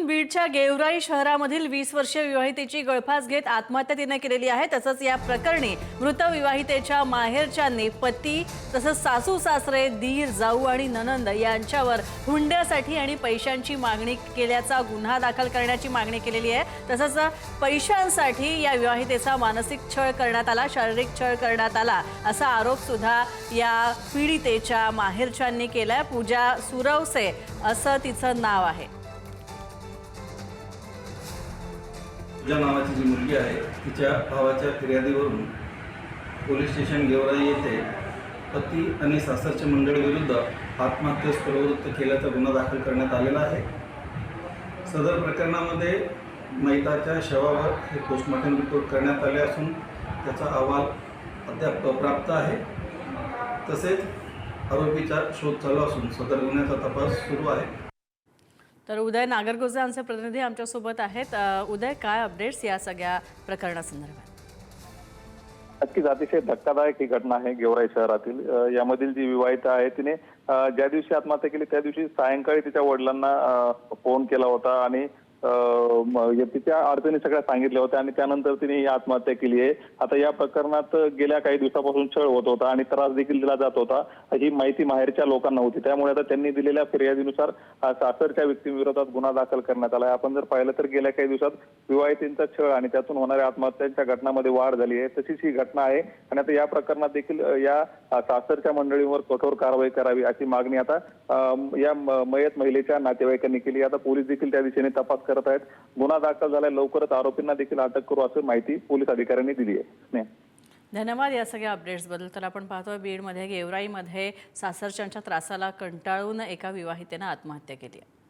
धरून बीडच्या गेवराई शहरामधील 20 वर्षीय विवाहितेची गळफास घेत आत्महत्या तिने केलेली आहे। तसंच या प्रकरणी मृत विवाहितेच्या माहेरच्यांनी पती तसंच सासू सासरे दीर जाऊ आणि ननंद यांच्यावर हुंड्यासाठी आणि पैशांची मागणी केल्याचा गुन्हा दाखल करण्याची मागणी केलेली आहे। तसंच पैशांसाठी या विवाहितेचा मानसिक छळ करण्यात आला, शारीरिक छळ करण्यात आला असा आरोप सुद्धा या पीडितेच्या माहेरच्यांनी केलाय। पूजा सुरवसे असं तिचं नाव आहे। पूजा नावाची जी मुलगी आहे तिच्या भावाच्या फिर्यादीवरून पोलीस स्टेशन गेवराई येथे पती आणि सासरच्या मंडळीविरुद्ध आत्महत्येस प्रवृत्त केल्याचा गुन्हा दाखल करण्यात आलेला आहे। सदर प्रकरणामध्ये मयताच्या शवावर हे पोस्टमॉर्टम रिपोर्ट करण्यात आले असून त्याचा अहवाल अद्याप प्राप्त आहे। तसेच आरोपीचा शोध चालू असून सदर गुन्ह्याचा तपास सुरू आहे। तर उदय नागरगोजे आमचे प्रतिनिधी आमच्यासोबत आहेत। उदय, काय अपडेट्स या सगळ्या प्रकरणासंदर्भात? नक्कीच अतिशय धक्कादायक ही घटना आहे गेवराई शहरातील। यामधील जी विवाहिता आहे तिने ज्या दिवशी आत्महत्या केली त्या दिवशी सायंकाळी तिच्या वडिलांना फोन केला होता आणि तिच्या अडचणी सगळ्या सांगितल्या होत्या आणि त्यानंतर तिने ही आत्महत्या केली आहे। आता या प्रकरणात गेल्या काही दिवसापासून छळ होत होता आणि त्रास देखील दिला जात होता, ही माहिती माहेरच्या लोकांना होती। त्यामुळे आता त्यांनी दिलेल्या फिर्यादीनुसार सासरच्या व्यक्तींविरोधात गुन्हा दाखल करण्यात आला आहे। आपण जर पाहिलं तर गेल्या काही दिवसात विवाहितेंचा छळ आणि त्यातून होणाऱ्या आत्महत्यांच्या घटनांमध्ये वाढ झाली आहे। तशीच ही घटना आहे आणि आता या प्रकरणात देखील या सासरच्या मंडळींवर कठोर कारवाई करावी अशी मागणी आता या मयत महिलेच्या नातेवाईकांनी केली। आता पोलीस देखील त्या दिशेने तपास करत आहेत। गुन्हा दाखल झालाय, लवकरच आरोपींना देखील अटक करू अशी माहिती पोलीस अधिकाऱ्यांनी दिली आहे। धन्यवाद या सगळ्या अपडेट्स बद्दल। तर आपण पाहतोय बीडमध्ये गेवराईमध्ये सासरच्यांच्या त्रासाला कंटाळून एका विवाहितेने आत्महत्या केली आहे।